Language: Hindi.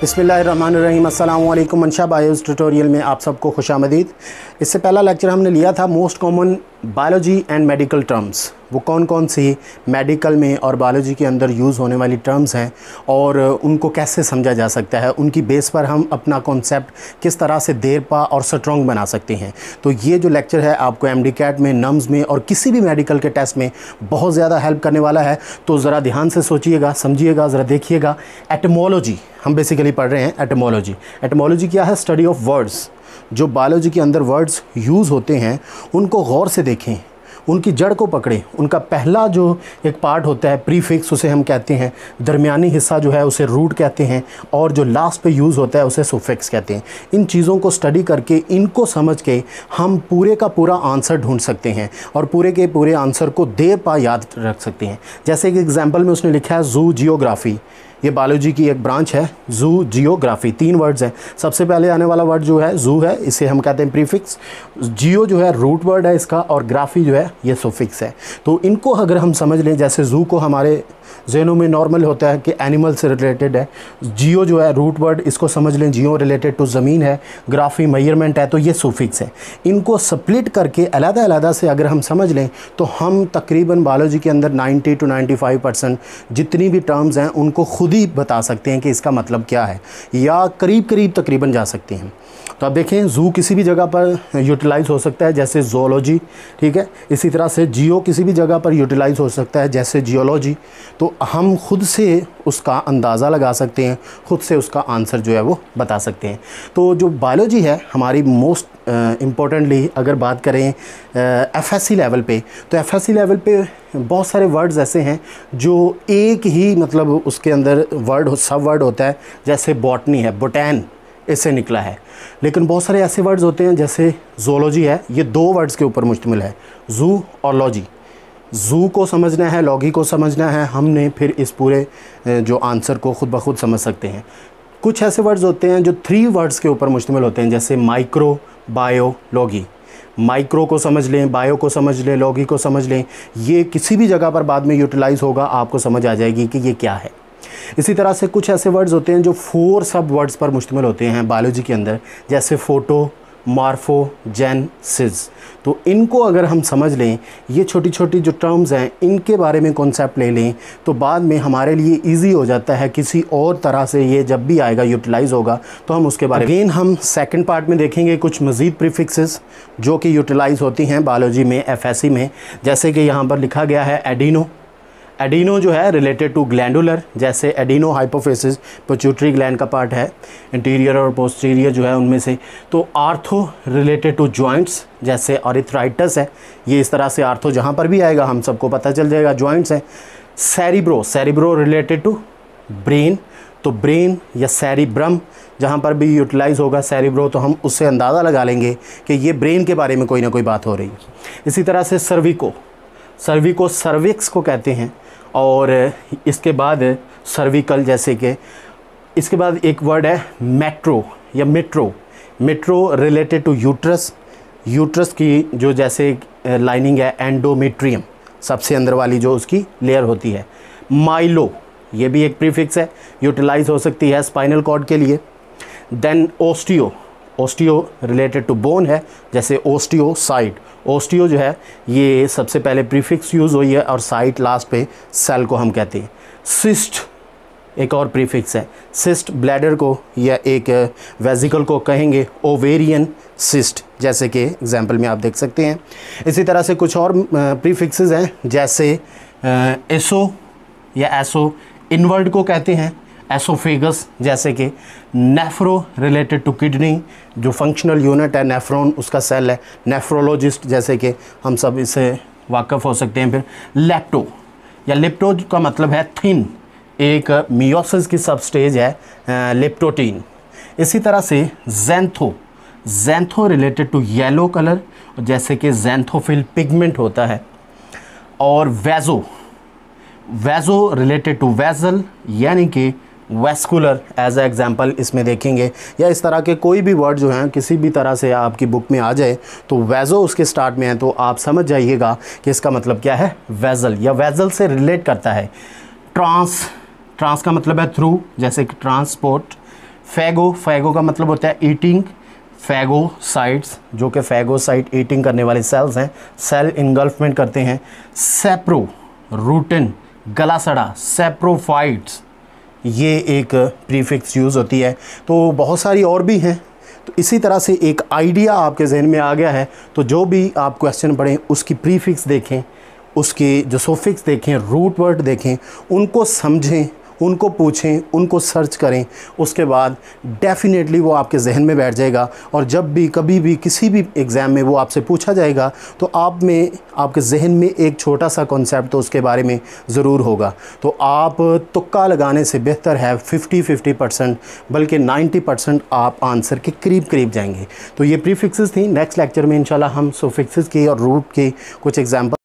बिस्मिल्लाहिर्रहमानिर्रहीम। अस्सलाम वालेकुम। मंशा बायोस ट्यूटोरियल में आप सबको खुशामदीद। इससे पहला लेक्चर हमने लिया था most common biology and medical terms. वो कौन कौन सी मेडिकल में और बायोलॉजी के अंदर यूज़ होने वाली टर्म्स हैं और उनको कैसे समझा जा सकता है, उनकी बेस पर हम अपना कॉन्सेप्ट किस तरह से देरपा और स्ट्रॉन्ग बना सकते हैं। तो ये जो लेक्चर है आपको एमडीकैट में, नम्स में और किसी भी मेडिकल के टेस्ट में बहुत ज़्यादा हेल्प करने वाला है। तो ज़रा ध्यान से सोचिएगा, समझिएगा, ज़रा देखिएगा। एटमोलॉजी हम बेसिकली पढ़ रहे हैं। एटमोलॉजी, एटमोलॉजी क्या है? Study of words. जो बायोलॉजी के अंदर वर्ड्स यूज़ होते हैं उनको गौर से देखें, उनकी जड़ को पकड़ें। उनका पहला जो एक पार्ट होता है प्रीफिक्स, उसे हम कहते हैं। दरमियानी हिस्सा जो है उसे रूट कहते हैं और जो लास्ट पे यूज़ होता है उसे सुफिक्स कहते हैं। इन चीज़ों को स्टडी करके, इनको समझ के हम पूरे का पूरा आंसर ढूंढ सकते हैं और पूरे के पूरे आंसर को देर पा याद रख सकते हैं। जैसे कि एग्जाम्पल में उसने लिखा है जू जियोग्राफी। ये बायोलॉजी की एक ब्रांच है, जू जियोग्राफी। 3 वर्ड्स हैं। सबसे पहले आने वाला वर्ड जो है जू है, इसे हम कहते हैं प्रीफिक्स। जियो जो है रूट वर्ड है इसका, और ग्राफी जो है ये सुफिक्स है। तो इनको अगर हम समझ लें, जैसे जू को हमारे ज़हनों में नॉर्मल होता है कि एनिमल से रिलेटेड है। जियो जो है रूट वर्ड, इसको समझ लें जियो रिलेटेड टू ज़मीन है। ग्राफी मेजरमेंट है, तो ये सुफिक्स है। इनको स्प्लिट करके अलग-अलग से अगर हम समझ लें तो हम तकरीबन बायोलॉजी के अंदर 90 to 95% जितनी भी टर्म्स हैं उनको खुद ही बता सकते हैं कि इसका मतलब क्या है, या करीब तकरीबन जा सकते हैं। तो अब देखें, जू किसी भी जगह पर यूटिलाइज़ हो सकता है जैसे जोलॉजी, ठीक है। इसी तरह से जियो किसी भी जगह पर यूटिलाइज़ हो सकता है जैसे जियोलॉजी। तो हम खुद से उसका अंदाज़ा लगा सकते हैं, खुद से उसका आंसर जो है वो बता सकते हैं। तो जो बायोलॉजी है हमारी मोस्ट इम्पोर्टेंटली अगर बात करें एफएससी लेवल पे, तो एफएससी लेवल पे बहुत सारे वर्ड्स ऐसे हैं जो एक ही मतलब उसके अंदर वर्ड सब वर्ड होता है। जैसे बॉटनी है, बोटैन इससे निकला है। लेकिन बहुत सारे ऐसे वर्ड्स होते हैं जैसे जोलॉजी है, ये 2 वर्ड्स के ऊपर मुश्तमिल है, जू और लॉजी। जू को समझना है, लॉगी को समझना है हमने, फिर इस पूरे जो आंसर को खुद ब खुद समझ सकते हैं। कुछ ऐसे वर्ड्स होते हैं जो 3 वर्ड्स के ऊपर मुश्तमिल होते हैं, जैसे माइक्रो, बायो, लॉगी। माइक्रो को समझ लें, बायो को समझ लें, लॉगी को समझ लें, ये किसी भी जगह पर बाद में यूटिलाइज़ होगा, आपको समझ आ जाएगी कि ये क्या है। इसी तरह से कुछ ऐसे वर्ड्स होते हैं जो 4 सब वर्ड्स पर मुश्तमिल होते हैं बायोलॉजी के अंदर, जैसे फ़ोटो, मार्फो, जेन, सिज। तो इनको अगर हम समझ लें, ये छोटी छोटी जो टर्म्स हैं इनके बारे में कॉन्सेप्ट ले लें, तो बाद में हमारे लिए इजी हो जाता है। किसी और तरह से ये जब भी आएगा, यूटिलाइज़ होगा, तो हम उसके बारे में अगेन हम सेकंड पार्ट में देखेंगे कुछ मज़ीद प्रीफिक्सेस जो कि यूटिलाइज़ होती हैं बायोलॉजी में, एफएससी में। जैसे कि यहाँ पर लिखा गया है एडिनो। एडिनो जो है रिलेटेड टू ग्लैंडुलर, जैसे एडिनो हाइपोफिसिस पिट्यूटरी ग्लैंड का पार्ट है, इंटीरियर और पोस्टीरियर जो है उनमें से। तो आर्थो रिलेटेड टू जॉइंट्स, जैसे ऑरिथराइटस है, ये इस तरह से आर्थो जहाँ पर भी आएगा हम सबको पता चल जाएगा जॉइंट्स है। Cerebro, cerebro related to brain, तो ब्रेन या सेरिब्रम जहाँ पर भी यूटिलाइज़ होगा सेरिब्रो, तो हम उससे अंदाज़ा लगा लेंगे कि ये ब्रेन के बारे में कोई ना कोई बात हो रही है। इसी तरह से सर्विको, सर्विको सर्विक्स को कहते हैं। और इसके बाद सर्विकल, जैसे कि इसके बाद एक वर्ड है मेट्रो या मिट्रो। मिट्रो रिलेटेड टू यूट्रस, यूट्रस की जो जैसे लाइनिंग है एंडोमेट्रियम, सबसे अंदर वाली जो उसकी लेयर होती है। माइलो, ये भी एक प्रीफिक्स है, यूटिलाइज हो सकती है स्पाइनल कॉर्ड के लिए। Then osteo, osteo related to bone है, जैसे ओस्टियोसाइट। ओस्टियो जो है ये सबसे पहले प्रीफिक्स यूज़ हुई है और साइट लास्ट पे सेल को हम कहते हैं। सिस्ट एक और प्रीफिक्स है, सिस्ट ब्लैडर को या एक वेजिकल को कहेंगे ओवेरियन सिस्ट, जैसे कि एग्जांपल में आप देख सकते हैं। इसी तरह से कुछ और प्रीफिक्सेस हैं, जैसे एसो या एसो इनवर्ड को कहते हैं, एसोफेगस, जैसे कि नेफ्रो रिलेटेड टू किडनी, जो फंक्शनल यूनिट है नेफ्रॉन उसका सेल है, नेफ्रोलॉजिस्ट, जैसे कि हम सब इससे वाकिफ़ हो सकते हैं। फिर लेप्टो या लिप्टो का मतलब है थिन, एक मियोसिस की सब स्टेज है लिप्टोटीन। इसी तरह से जेंथो, जेंथो रिलेटेड टू येलो कलर, जैसे कि जेंथोफिल पिगमेंट होता है। और वेजो, वेजो रिलेटेड टू वेजल, यानी कि वेस्कुलर एज ए एग्जाम्पल इसमें देखेंगे। या इस तरह के कोई भी वर्ड जो हैं किसी भी तरह से आपकी बुक में आ जाए तो वेजो उसके स्टार्ट में है, तो आप समझ जाइएगा कि इसका मतलब क्या है, वेजल या वेजल से रिलेट करता है। ट्रांस, ट्रांस का मतलब है थ्रू, जैसे कि ट्रांसपोर्ट, फैगो, फैगो का मतलब होता है ईटिंग, फैगोसाइट्स जो कि फैगोसाइट ईटिंग करने वाले सेल्स हैं, सेल इनगल्फमेंट करते हैं। सेप्रो, रूटिन, गला सड़ा, सेप्रोफाइट्स, ये एक प्रीफिक्स यूज़ होती है। तो बहुत सारी और भी हैं। तो इसी तरह से एक आइडिया आपके जहन में आ गया है, तो जो भी आप क्वेश्चन पढ़ें उसकी प्रीफिक्स देखें, उसके जो सोफिक्स देखें, रूट वर्ड देखें, उनको समझें, उनको पूछें, उनको सर्च करें, उसके बाद डेफिनेटली वो आपके जहन में बैठ जाएगा। और जब भी कभी भी किसी भी एग्ज़ाम में वो आपसे पूछा जाएगा तो आप में, आपके जहन में एक छोटा सा कॉन्सेप्ट तो उसके बारे में ज़रूर होगा। तो आप तुक्का लगाने से बेहतर है 50-50%, बल्कि 90% आप आंसर के करीब करीब जाएंगे। तो ये प्रीफिक्सेस थी। नेक्स्ट लेक्चर में इंशाल्लाह हम सोफिक्सेस की और रूट के कुछ एग्जाम्पल